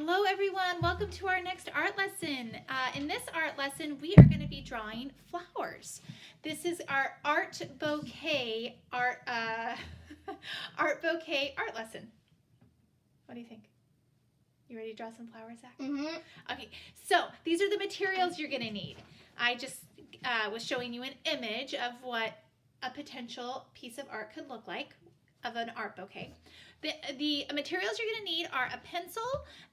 Hello everyone, welcome to our next art lesson. In this art lesson, we are going to be drawing flowers. This is our art bouquet art bouquet art lesson. What do you think? You ready to draw some flowers, Zach? Mm-hmm. Okay, so these are the materials you're going to need. I just was showing you an image of what a potential piece of art could look like of an art bouquet. The materials you're going to need are a pencil,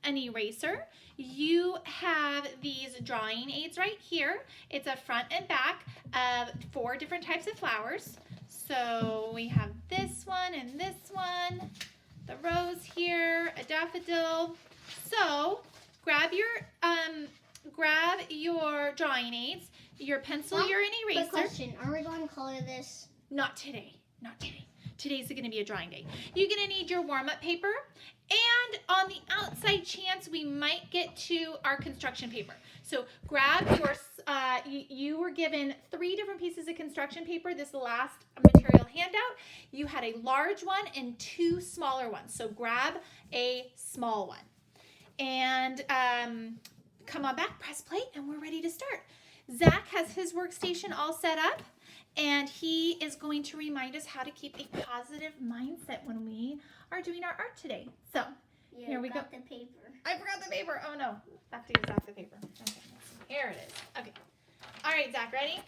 an eraser. You have these drawing aids right here. It's a front and back of 4 different types of flowers. So we have this one and this one, the rose here, a daffodil. So grab your drawing aids, your pencil, your eraser. Quick question, are we going to color this? Not today, not today. Today's going to be a drawing day. You're going to need your warm-up paper, and on the outside chance we might get to our construction paper. So grab your, you were given 3 different pieces of construction paper this last material handout. You had a large one and 2 smaller ones. So grab a small one. And come on back, press play, and we're ready to start. Zach has his workstation all set up. And he is going to remind us how to keep a positive mindset when we are doing our art today. So, here we go. The paper. I forgot the paper. Oh no. I have to use off the paper. Okay. Here it is. Okay. All right, Zach, ready?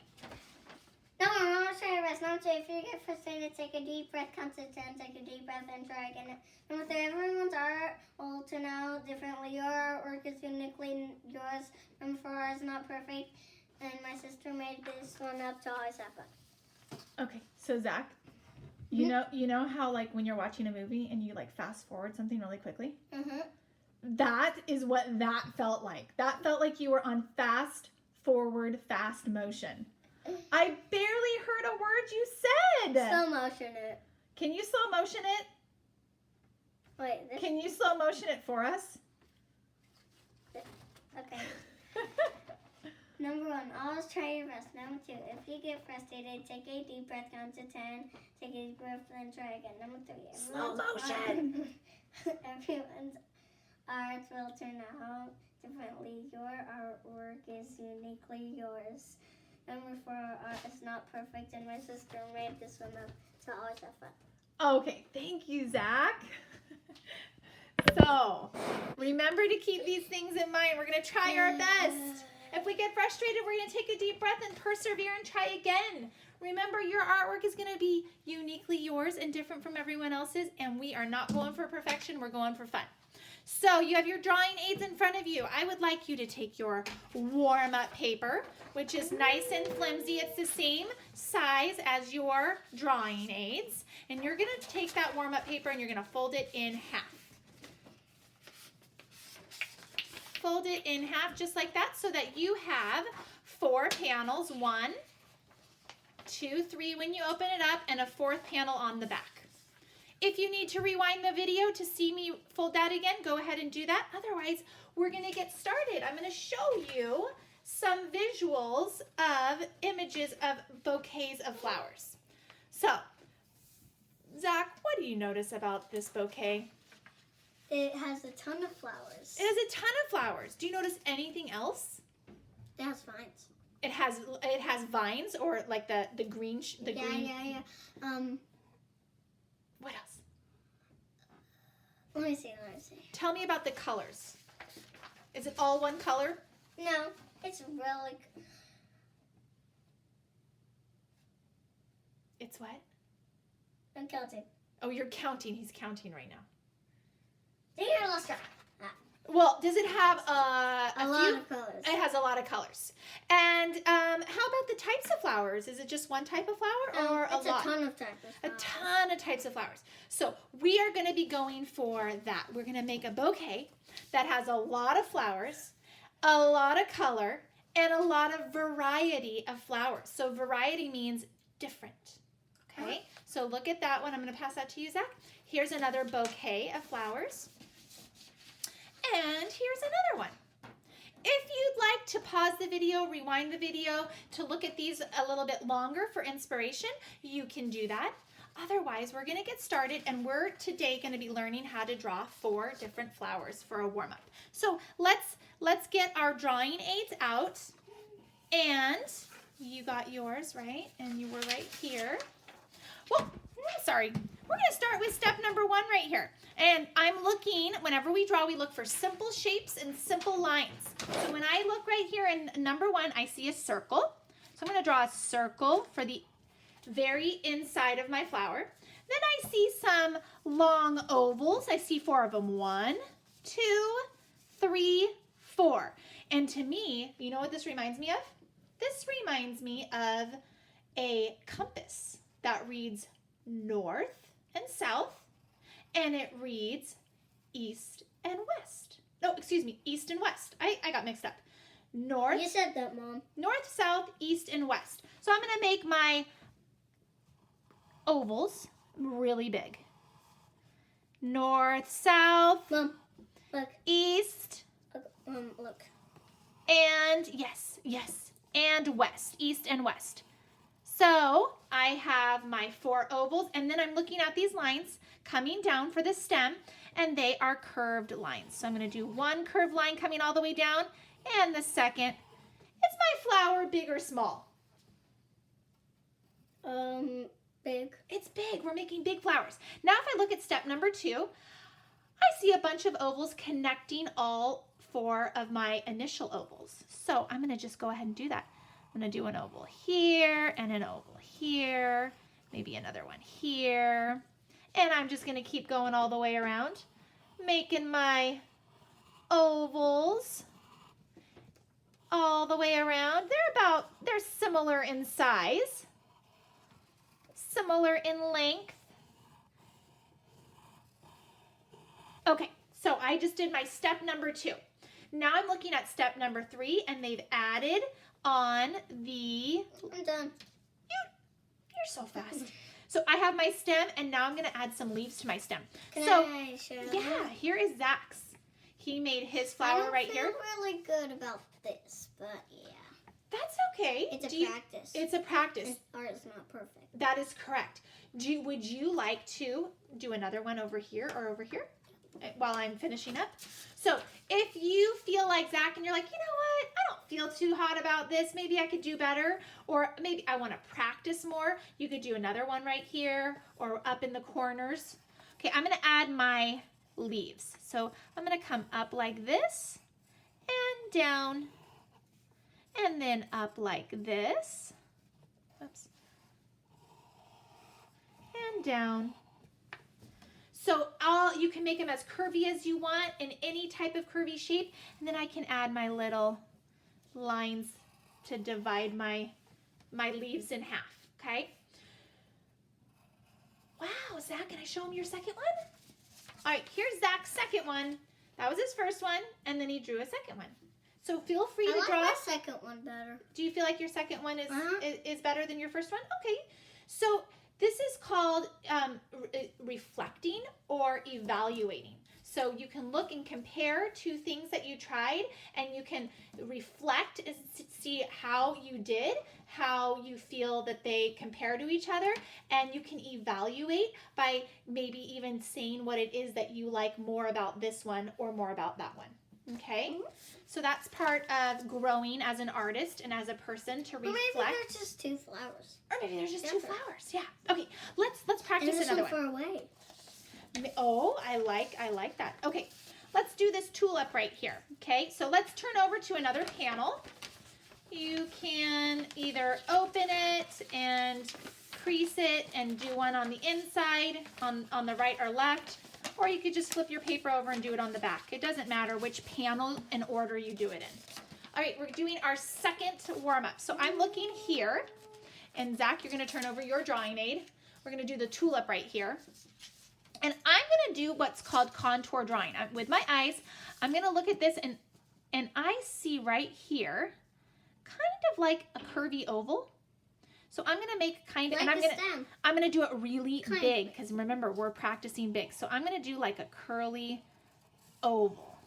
No, I'm not trying to rest. Number 2, if you get frustrated, take a deep breath, count to 10, take a deep breath, and try again. Number 3, everyone's art will turn out differently. Your artwork is uniquely yours. Number 4 is not perfect. And my sister made this one up to always have fun. Okay, so Zach, you know how like when you're watching a movie and you like fast forward something really quickly? Mm-hmm. That is what that felt like. That felt like you were on fast forward, fast motion. I barely heard a word you said. Slow motion it. Can you slow motion it? Wait. Can you slow motion it for us? Okay. Number 1, always try your best. Number 2, if you get frustrated, take a deep breath, count to 10, take a deep breath, then try again. Number 3, slow motion. Everyone's art will turn out differently. Your artwork is uniquely yours. Number 4, art is not perfect, and my sister made this one up to always have fun. Okay, thank you, Zach. So, remember to keep these things in mind. We're going to try our best. If we get frustrated, we're going to take a deep breath and persevere and try again. Remember, your artwork is going to be uniquely yours and different from everyone else's, and we are not going for perfection. We're going for fun. So you have your drawing aids in front of you. I would like you to take your warm-up paper, which is nice and flimsy. It's the same size as your drawing aids. And you're going to take that warm-up paper and you're going to fold it in half. Fold it in half just like that so that you have 4 panels, 1, 2, 3 when you open it up, and a 4th panel on the back. If you need to rewind the video to see me fold that again, go ahead and do that. Otherwise, we're going to get started. I'm going to show you some visuals of images of bouquets of flowers. So, Zach, what do you notice about this bouquet? It has a ton of flowers. It has a ton of flowers. Do you notice anything else? It has vines. It has vines, or like the green green. Yeah. What else? Let me see. Tell me about the colors. Is it all one color? No, it's really. It's what? I'm counting. Oh, you're counting. He's counting right now. Here, let's try. Well, does it have a lot of colors? It has a lot of colors. And how about the types of flowers? Is it just one type of flower or a lot? It's a ton of types of flowers. A ton of types of flowers. So we are going to be going for that. We're going to make a bouquet that has a lot of flowers, a lot of color, and a lot of variety of flowers. So variety means different. Okay? So look at that one. I'm going to pass that to you, Zach. Here's another bouquet of flowers. And here's another one. If you'd like to pause the video, rewind the video to look at these a little bit longer for inspiration, you can do that. Otherwise, we're gonna get started and we're today gonna be learning how to draw 4 different flowers for a warm-up. So let's get our drawing aids out, and you got yours, right? And you were right here. Well, sorry. We're gonna start with step number 1 right here. And I'm looking, whenever we draw, we look for simple shapes and simple lines. So when I look right here in number 1, I see a circle. So I'm gonna draw a circle for the very inside of my flower. Then I see some long ovals. I see 4 of them. 1, 2, 3, 4. And to me, you know what this reminds me of? This reminds me of a compass that reads north and south, and it reads east and west. No, excuse me, east and west. I got mixed up. North. You said that, Mom. North, south, east, and west. So I'm gonna make my ovals really big. North, south, Mom, look. east, Look. and yes, and west, east and west. So I have my 4 ovals, and then I'm looking at these lines coming down for the stem, and they are curved lines. So I'm gonna do 1 curved line coming all the way down, and the second. Is my flower big or small? Big. It's big. We're making big flowers. Now if I look at step number 2, I see a bunch of ovals connecting all 4 of my initial ovals. So I'm gonna just go ahead and do that. I'm gonna do an oval here and an oval here, maybe another one here. And I'm just gonna keep going all the way around, making my ovals all the way around. They're similar in size, similar in length. Okay, so I just did my step number 2. Now I'm looking at step number 3, and they've added on the... I'm done. You're so fast. So I have my stem, and now I'm going to add some leaves to my stem. Can So I show you? yeah, here is Zach's. He made his flower right here. I don't feel really good about this, but yeah. That's okay. It's a practice. It's a practice. Art is not perfect. That is correct. Would you like to do another one over here or over here while I'm finishing up? So if you feel like Zach and you're like, you know what, I don't feel too hot about this, maybe I could do better, or maybe I want to practice more, you could do another one right here or up in the corners. Okay, I'm going to add my leaves. So I'm going to come up like this and down and then up like this. Oops. And down. So you can make them as curvy as you want in any type of curvy shape, and then I can add my little lines to divide my leaves in half, okay? Wow, Zach, can I show him your second one? All right, here's Zach's second one. That was his first one, and then he drew a second one. So feel free to draw. I like my second one better. Do you feel like your second one is better than your first one? Okay, so this is called reflecting or evaluating. So you can look and compare 2 things that you tried, and you can reflect and see how you did, how you feel that they compare to each other, and you can evaluate by maybe even saying what it is that you like more about this one or more about that one. Okay? Mm-hmm. So that's part of growing as an artist and as a person to reflect. Or maybe there's just 2 flowers. Or maybe there's just 2 flowers. Yeah. Okay. Let's practice another one. Far away. Oh, I like that. Okay. Let's do this tulip right here. Okay. So let's turn over to another panel. You can either open it and crease it and do one on the inside, on the right or left, or you could just flip your paper over and do it on the back. It doesn't matter which panel and order you do it in. All right, we're doing our second warm-up. So I'm looking here, and Zach, you're gonna turn over your drawing aid. We're gonna do the tulip right here. And I'm gonna do what's called contour drawing. With my eyes, I'm gonna look at this, and I see right here, kind of like a curvy oval. So I'm gonna make kind of, like, and I'm gonna do it really big, because remember, we're practicing big. So I'm gonna do like a curly oval,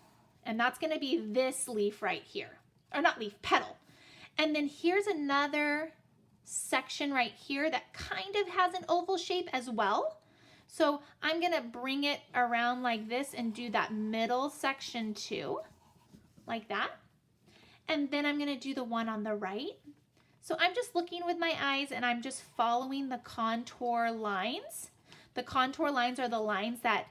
and that's gonna be this leaf right here, or not leaf, petal. And then here's another section right here that kind of has an oval shape as well. So I'm gonna bring it around like this and do that middle section too, like that. And then I'm gonna do the one on the right. So I'm just looking with my eyes and I'm just following the contour lines. The contour lines are the lines that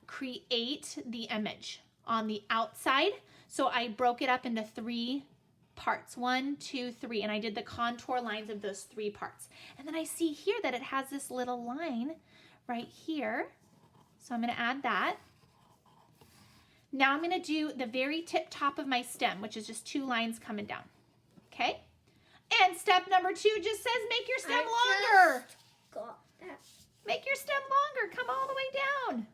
create the image on the outside. So I broke it up into 3 parts, 1, 2, 3, and I did the contour lines of those 3 parts. And then I see here that it has this little line right here. So I'm gonna add that. Now I'm gonna do the very tip top of my stem, which is just 2 lines coming down, okay? And step number 2 just says make your stem longer. Got that. Make your stem longer, come all the way down.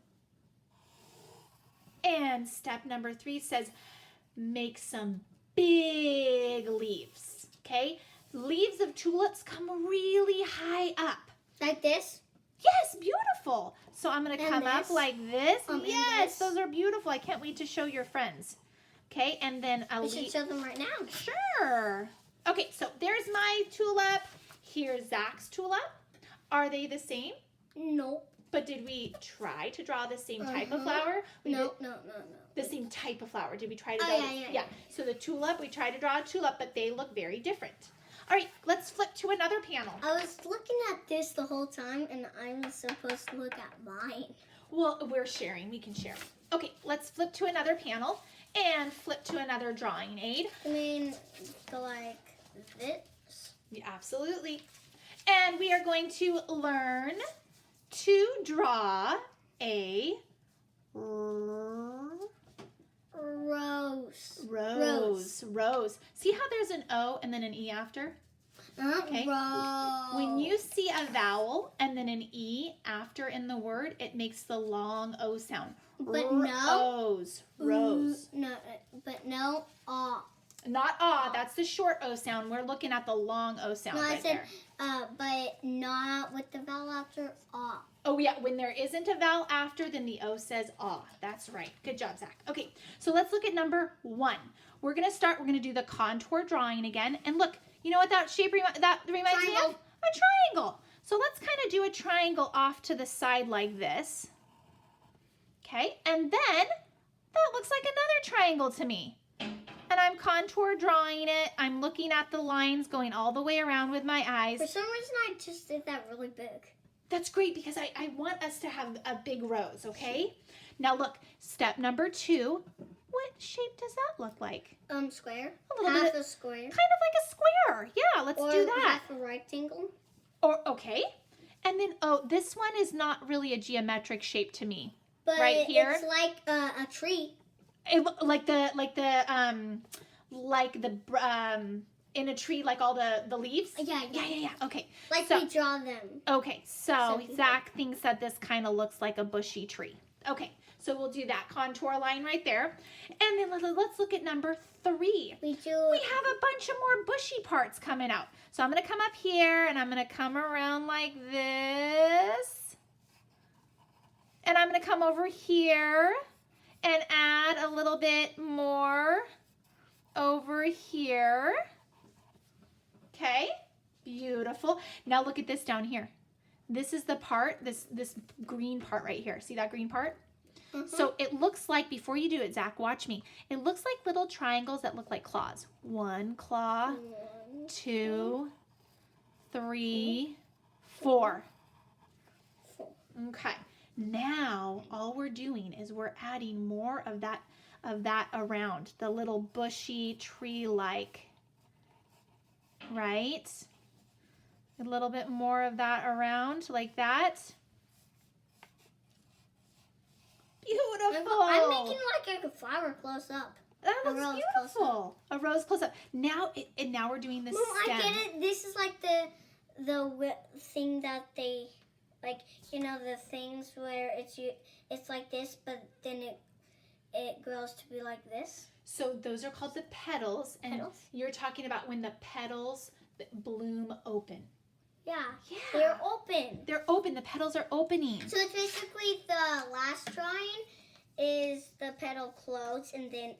And step number 3 says make some big leaves, okay? Leaves of tulips come really high up. Like this? Yes, beautiful. So I'm gonna come up this? like this. And Yes, this? those are beautiful. I can't wait to show your friends. Okay, and then a We should show them right now. Sure. Okay, so there's my tulip. Here's Zach's tulip. Are they the same? Nope. But did we try to draw the same type of flower? We No. did the same type of flower. Did we try to draw? Yeah. So the tulip, we tried to draw a tulip, but they look very different. All right, let's flip to another panel. I was looking at this the whole time, and I'm supposed to look at mine. Well, we're sharing. We can share. Okay, let's flip to another panel and flip to another drawing aid. I mean, go like this. Yeah, absolutely. And we are going to learn to draw a rose. See how there's an O and then an E after? Okay. Rose. When you see a vowel and then an E after in the word, it makes the long O sound. But no. Rose. No, but no. Not ah, that's the short O sound. We're looking at the long O sound No, right I said, there. but not with the vowel after ah. Oh yeah, when there isn't a vowel after, then the O says ah. That's right. Good job, Zach. Okay, so let's look at number 1. We're gonna do the contour drawing again. And look, you know what that shape reminds me of? A triangle. So let's kind of do a triangle off to the side like this. Okay, and then that looks like another triangle to me. And I'm contour drawing it. I'm looking at the lines going all the way around with my eyes. For some reason, I just did that really big. That's great because I want us to have a big rose, okay? Now look, step number 2. What shape does that look like? Square. A little half bit a square. Kind of like a square. Yeah, let's do that. Half a rectangle. Or okay. And then this one is not really a geometric shape to me. But right here. It's like a tree. In a tree, like all the leaves? Yeah. Okay. Like we draw them. Okay, so Zach thinks that this kind of looks like a bushy tree. Okay, so we'll do that contour line right there. And then let's look at number 3. We have a bunch of more bushy parts coming out. So I'm going to come up here and I'm going to come around like this. And I'm going to come over here and add a little bit more over here. Okay, beautiful. Now look at this down here. This is the part, this green part right here. See that green part? Mm-hmm. So it looks like, before you do it, Zach, watch me. It looks like little triangles that look like claws. 1 claw, 2, 3, 4. Okay. Now all we're doing is we're adding more of that around the little bushy tree-like, right? A little bit more of that around like that. Beautiful. I'm making like a flower close up. That looks beautiful. A rose close up. Now we're doing the stem. I get it. This is like the thing that they, like, you know, the things where it's like this, but then it grows to be like this. So those are called the petals, and you're talking about when the petals bloom open. Yeah. They're open. They're open. The petals are opening. So it's basically the last drawing is the petal closed, and then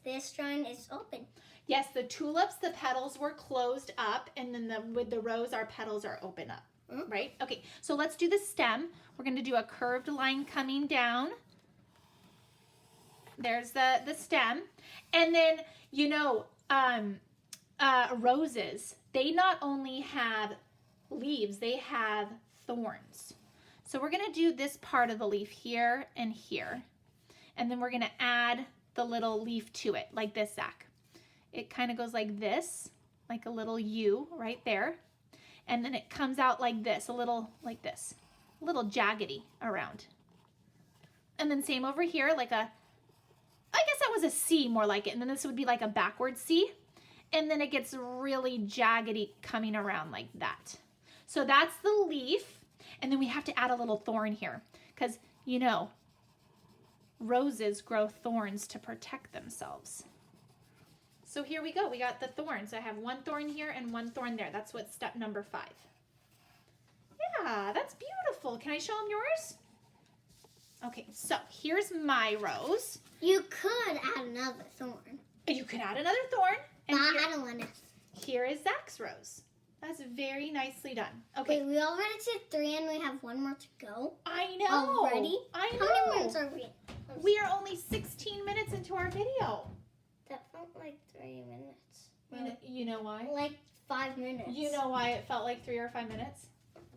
this drawing is open. Yes, the tulips, the petals were closed up, and then with the rose, our petals are open up, right? Okay, so let's do the stem. We're going to do a curved line coming down. There's the stem. And then, you know, roses, they not only have leaves, they have thorns. So we're going to do this part of the leaf here and here. And then we're going to add the little leaf to it, like this, Zach. It kind of goes like this, like a little U right there. And then it comes out like this, a little like this, a little jaggedy around. And then same over here, like a, I guess that was a C more like it. And then this would be like a backward C. And then it gets really jaggedy coming around like that. So that's the leaf. And then we have to add a little thorn here because, you know, roses grow thorns to protect themselves. So here we go. We got the thorns. I have one thorn here and one thorn there. That's what step number 5. Yeah, that's beautiful. Can I show them yours? Okay, so here's my rose. You could add another thorn. You could add another thorn. And I don't want to. Here is Zach's rose. That's very nicely done. Okay. Wait, we already did 3 and we have 1 more to go. I know. Already? I know. How many minutes are we? We are only 16 minutes into our video. That felt like 3 minutes. You know why? Like 5 minutes. You know why it felt like 3 or 5 minutes?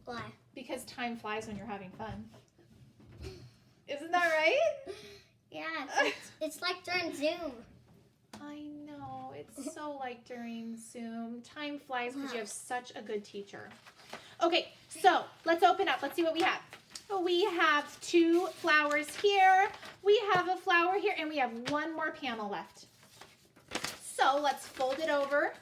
Why? Because time flies when you're having fun. Isn't that right? Yeah, it's like during Zoom. I know. It's so like during Zoom. Time flies because you have such a good teacher. Okay, so let's open up. Let's see what we have. We have 2 flowers here. We have a flower here, and we have 1 more panel left. So let's fold it over.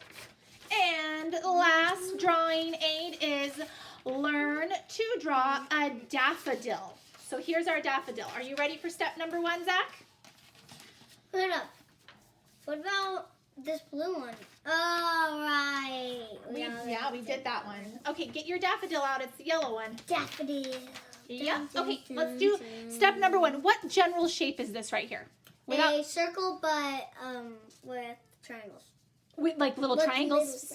And last drawing aid is learn to draw a daffodil. So here's our daffodil. Are you ready for step number 1, Zach? Put it up. What about this blue one? Oh, right. We did that one. Okay, get your daffodil out. It's the yellow one. Daffodil. Yep. Okay, let's do step number 1. What general shape is this right here? A circle, but with triangles. With like little triangles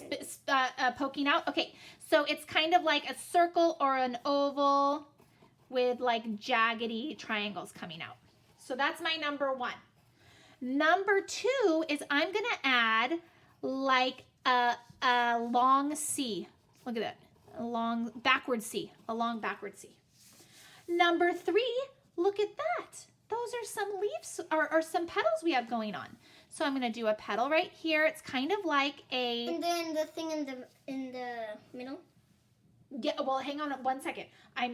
poking out? Okay, so it's kind of like a circle or an oval with like jaggedy triangles coming out. So that's my number 1. Number 2 is I'm going to add like a long C. Look at that. A long backward C. A long backward C. Number 3, look at that. Those are some leaves or some petals we have going on. So I'm going to do a petal right here. It's kind of like a... And then the thing in the middle? Yeah, well, hang on 1 second.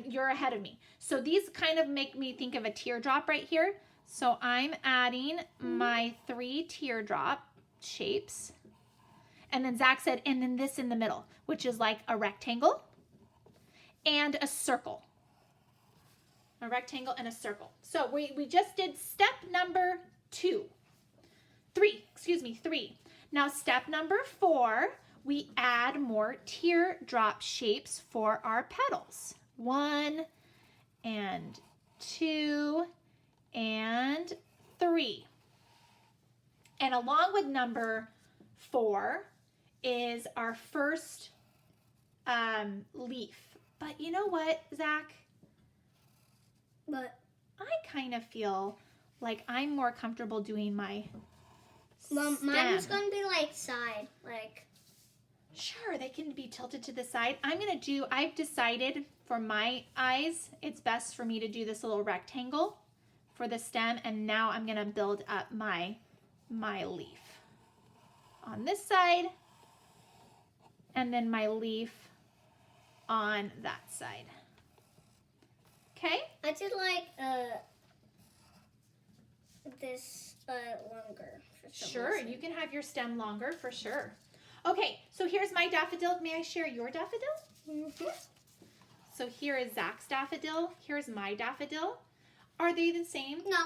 You're ahead of me. So these kind of make me think of a teardrop right here. So I'm adding my 3 teardrop shapes. And then Zach said, and then this in the middle, which is like a rectangle and a circle. A rectangle and a circle. So we just did step number 3. Now step number 4, we add more teardrop shapes for our petals. 1 and 2 and 3. And along with number 4 is our first leaf. But you know what, Zach? But I kind of feel like I'm more comfortable doing my Mom, stem. mine's going to be like side, like... Sure, they can be tilted to the side. I've decided for my eyes, it's best for me to do this little rectangle for the stem, and now I'm going to build up my leaf on this side, and then my leaf on that side. Okay? I did like this longer. For some Sure, reason. you can have your stem longer for sure. Okay, so here's my daffodil. May I share your daffodil? Mm-hmm. So here is Zach's daffodil. Here's my daffodil. Are they the same? No.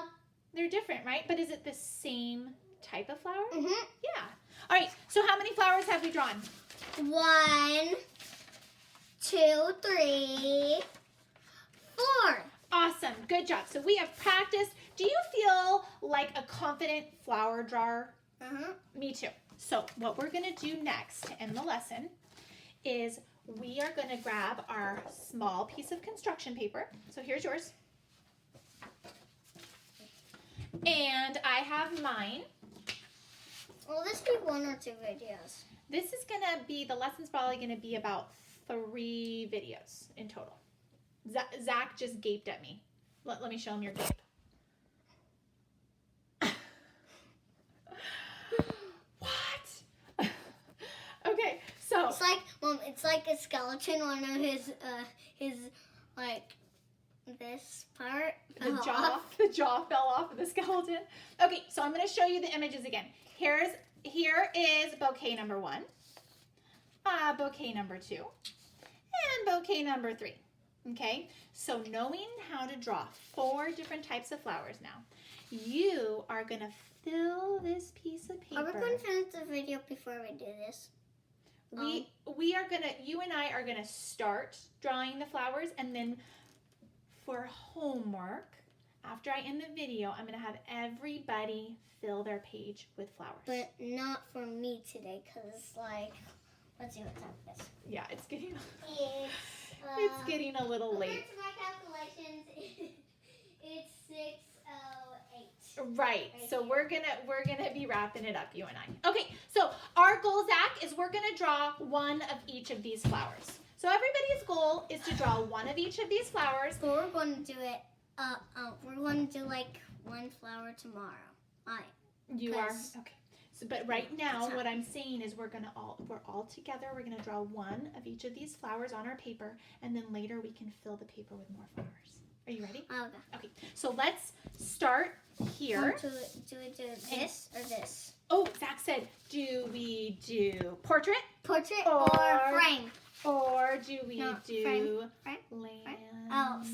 They're different, right? But is it the same type of flower? Mm-hmm. Yeah. All right, so how many flowers have we drawn? 1, 2, 3, 4. Awesome, good job. So we have practiced Do you feel like a confident flower drawer? Uh-huh. Me too. So what we're gonna do next to end the lesson is we are gonna grab our small piece of construction paper. So here's yours. And I have mine. Will this be 1 or 2 videos? This is gonna be, the lesson's probably gonna be about 3 videos in total. Zach just gaped at me. Let me show him your gape. What? Okay, so. It's like, Mom, it's like a skeleton. One of his like, this part. The jaw fell off of the skeleton. Okay, so I'm gonna show you the images again. Here is bouquet number 1, bouquet number 2, and bouquet number 3. Okay, so knowing how to draw 4 different types of flowers now, you are gonna fill this piece of paper. Are we going to finish the video before we do this? You and I are gonna start drawing the flowers, and then for homework, after I end the video, I'm gonna have everybody fill their page with flowers. But not for me today, because, like, let's see what time it is. Yeah, it's getting It's getting a little late. According to my calculations, it's 6:08. Right. So we're gonna be wrapping it up, you and I. Okay. So our goal, Zach, is we're gonna draw 1 of each of these flowers. So everybody's goal is to draw 1 of each of these flowers. But we're going to do it. We're going to do like 1 flower tomorrow. You are 'Cause- okay. So, but right now, what I'm saying is we're all together. We're gonna draw 1 of each of these flowers on our paper, and then later we can fill the paper with more flowers. Are you ready? Okay. Okay. So let's start here. Do we do this or this? Oh, Zach said, do we do portrait? Portrait Or- or frame? Or do we No, do frame.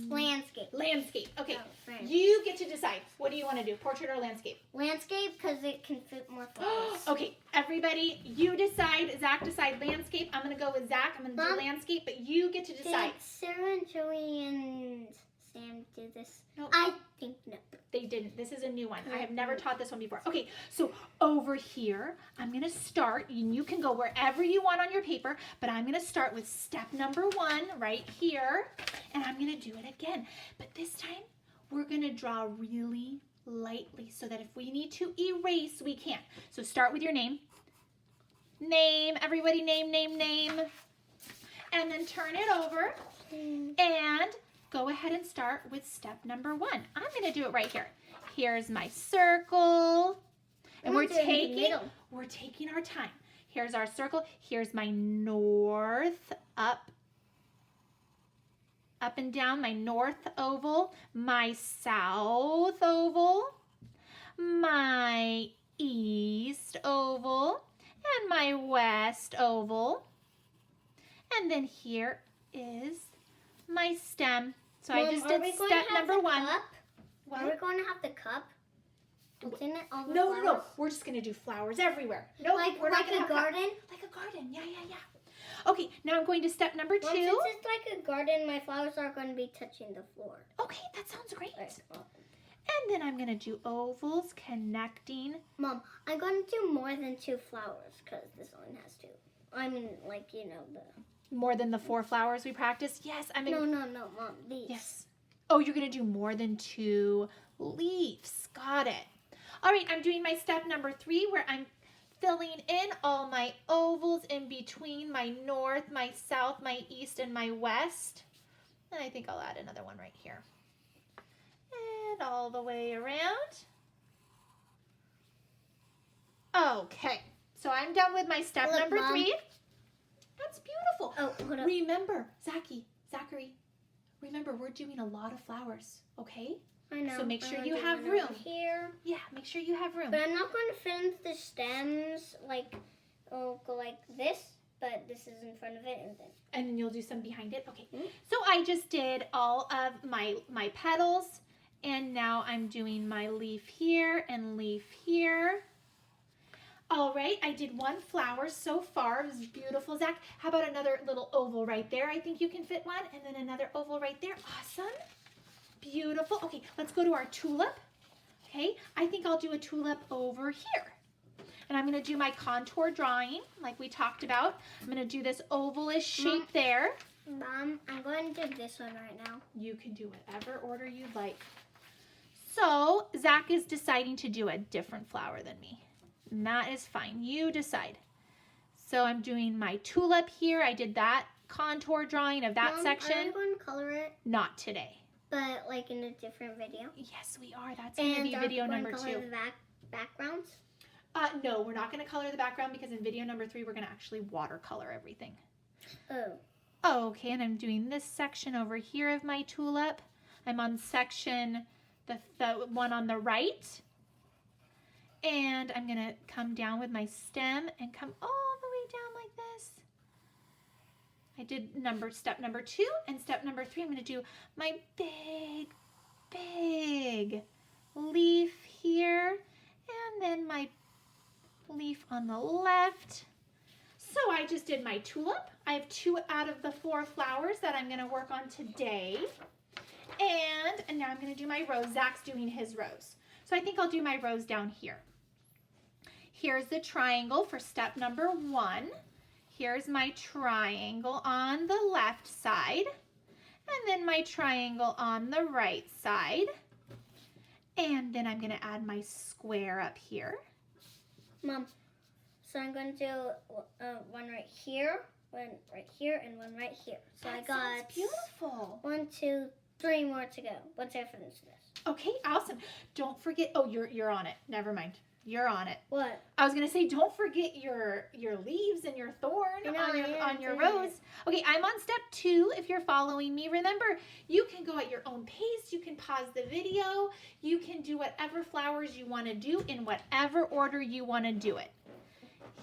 Landscape. Landscape. Okay. Oh, frame. You get to decide. What do you want to do? Portrait or landscape? Landscape, because it can fit more flowers. Okay, everybody, you decide. Zach decide landscape. I'm going to go with Zach. I'm going to do Mom? landscape, but you get to decide. Did Sarah and Joey and Sam do this? No. I think no. They didn't. This is a new one. I have never taught this one before. Okay, so over here, I'm going to start, and you can go wherever you want on your paper, but I'm going to start with step number 1 right here, and I'm going to do it again. But this time, we're going to draw really lightly so that if we need to erase, we can. So start with your name. Name, everybody name. And then turn it over, and go ahead and start with step number 1. I'm going to do it right here. Here's my circle. And we're taking our time. Here's our circle. Here's my north, up and down, my north oval, my south oval, my east oval, and my west oval. And then here is my stem. So Mom, I just did step number 1. What? Are we going to have the cup? Within it, all the No. flowers? We're just going to do flowers everywhere. No, we're not like going a to garden? Like a garden. Yeah. Okay, now I'm going to step number 2. Mom, since it's like a garden, my flowers are going to be touching the floor. Okay, that sounds great. Right. And then I'm going to do ovals connecting. Mom, I'm going to do more than 2 flowers because this one has 2. I mean, like, you know, the... More than the 4 flowers we practiced? Yes, I'm in... No, Mom, these. Yes. Oh, you're going to do more than 2 leaves. Got it. All right, I'm doing my step number 3 where I'm filling in all my ovals in between my north, my south, my east, and my west. And I think I'll add another one right here. And all the way around. Okay, so I'm done with my step Look, number Mom. 3. That's beautiful. Oh, hold up. Remember, Zachary, remember we're doing a lot of flowers, okay? I know. So make sure I'm you doing have it room. over here. Yeah, make sure you have room. But I'm not going to finish the stems like, go like this, but this is in front of it and then. And then you'll do some behind it. Okay. Mhm. So I just did all of my petals, and now I'm doing my leaf here and leaf here. All right, I did 1 flower so far. It was beautiful, Zach. How about another little oval right there? I think you can fit one, and then another oval right there. Awesome. Beautiful. Okay, let's go to our tulip. Okay, I think I'll do a tulip over here. And I'm going to do my contour drawing like we talked about. I'm going to do this ovalish shape there. Mom, I'm going to do this one right now. You can do whatever order you'd like. So Zach is deciding to do a different flower than me. And that is fine. You decide. So I'm doing my tulip here. I did that contour drawing of that section. Are you going to color it? Not today. But like in a different video? Yes, we are. That's going to be video number 2. And are you going to color the backgrounds? No, we're not going to color the background because in video number 3, we're going to actually watercolor everything. Oh. Okay, and I'm doing this section over here of my tulip. I'm on section, the one on the right. And I'm going to come down with my stem and come all the way down like this. I did step number 2 and step number 3. I'm going to do my big, big leaf here. And then my leaf on the left. So I just did my tulip. I have 2 out of the 4 flowers that I'm going to work on today. And now I'm going to do my rose. Zach's doing his rose. So I think I'll do my rose down here. Here's the triangle for step number 1. Here's my triangle on the left side. And then my triangle on the right side. And then I'm going to add my square up here. Mom, so I'm going to do one right here, one right here, and one right here. So That I got sounds beautiful. 1, 2, 3 more to go. Once I finish this. Okay, awesome. Don't forget. Oh, you're on it. Never mind. You're on it. What? I was gonna say, don't forget your leaves and your thorn on your rose. Okay, I'm on step 2. If you're following me, remember you can go at your own pace. You can pause the video. You can do whatever flowers you want to do in whatever order you want to do it.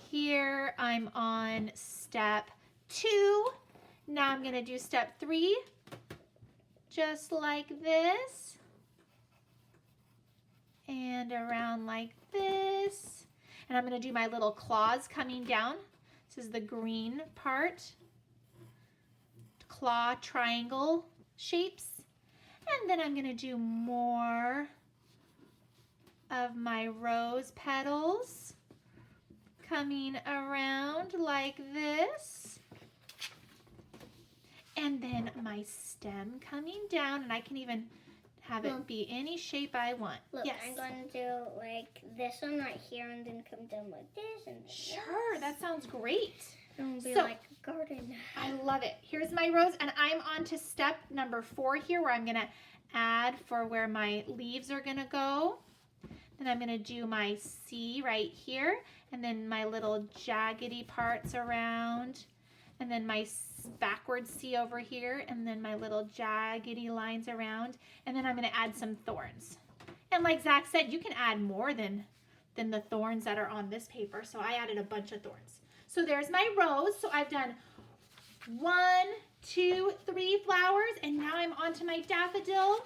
Here I'm on step 2. Now I'm gonna do step 3, just like this. And around like this. And I'm going to do my little claws coming down. This is the green part. Claw triangle shapes. And then I'm going to do more of my rose petals coming around like this. And then my stem coming down, and I can even have it be any shape I want. Look, yes. I'm going to do like this one right here and then come down like this. And Sure, that sounds great. It'll be So, like a garden. I love it. Here's my rose, and I'm on to step number 4 here, where I'm going to add for where my leaves are going to go. Then I'm going to do my C right here, and then my little jaggedy parts around, and then my backward C over here, and then my little jaggedy lines around, and then I'm going to add some thorns. And like Zach said, you can add more than the thorns that are on this paper, so I added a bunch of thorns. So there's my rose. So I've done 1, 2, 3 flowers, and now I'm on to my daffodil.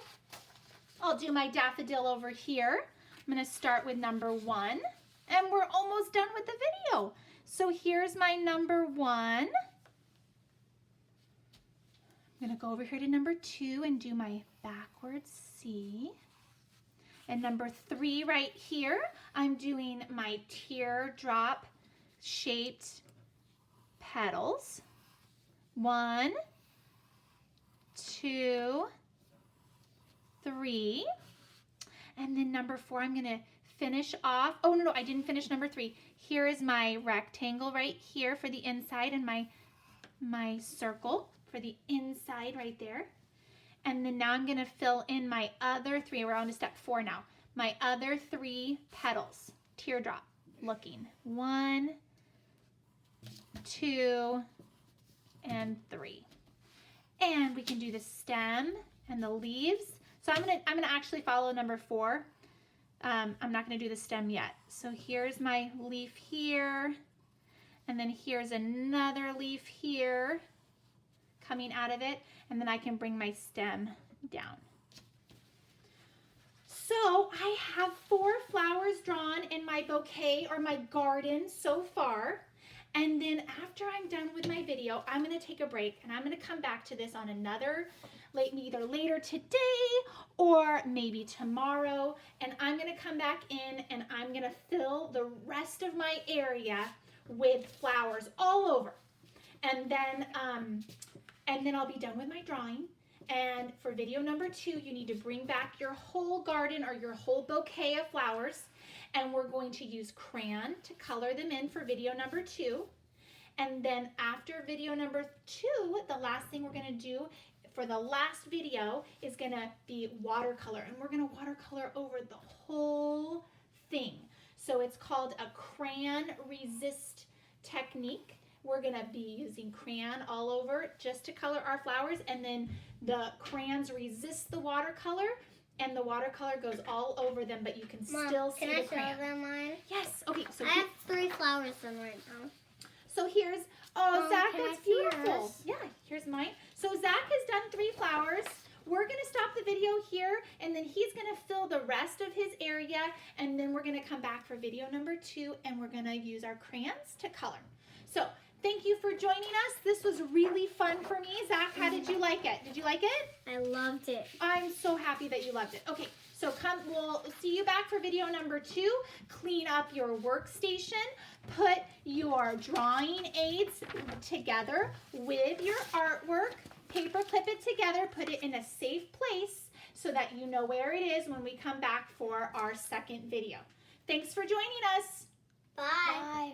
I'll do my daffodil over here. I'm going to start with number 1, and we're almost done with the video. So here's my number 1. I'm going to go over here to number 2 and do my backwards C. And number 3 right here, I'm doing my teardrop shaped petals. 1, 2, 3. And then number 4, I'm going to finish off. Oh, no, I didn't finish number 3. Here is my rectangle right here for the inside, and my circle for the inside right there. And then now I'm going to fill in my other 3. We're on to step 4 now. My other 3 petals, teardrop looking. 1, 2, and 3. And we can do the stem and the leaves. So I'm gonna actually follow number 4. I'm not going to do the stem yet. So here's my leaf here, and then here's another leaf here coming out of it, and then I can bring my stem down. So I have 4 flowers drawn in my bouquet or my garden so far. And then after I'm done with my video, I'm going to take a break, and I'm going to come back to this on another either later today or maybe tomorrow. And I'm gonna come back in and I'm gonna fill the rest of my area with flowers all over. And then I'll be done with my drawing. And for video number 2, you need to bring back your whole garden or your whole bouquet of flowers. And we're going to use crayon to color them in for video number 2. And then after video number 2, the last thing we're gonna do for the last video is gonna be watercolor. And we're gonna watercolor over the whole thing. So it's called a crayon resist technique. We're gonna be using crayon all over just to color our flowers, and then the crayons resist the watercolor, and the watercolor goes all over them, but you can still see the crayon. Can I show them mine? Yes. Okay. So I have 3 flowers in right now. So here's, Zach, can that's I see beautiful. yours? Yeah, here's mine. So Zach has done 3 flowers. We're gonna stop the video here, and then he's gonna fill the rest of his area, and then we're gonna come back for video number 2, and we're gonna use our crayons to color. So thank you for joining us. This was really fun for me. Zach, how did you like it? Did you like it? I loved it. I'm so happy that you loved it. Okay, so we'll see you back for video number 2. Clean up your workstation. Put your drawing aids together with your artwork. Paper clip it together. Put it in a safe place so that you know where it is when we come back for our second video. Thanks for joining us. Bye. Bye.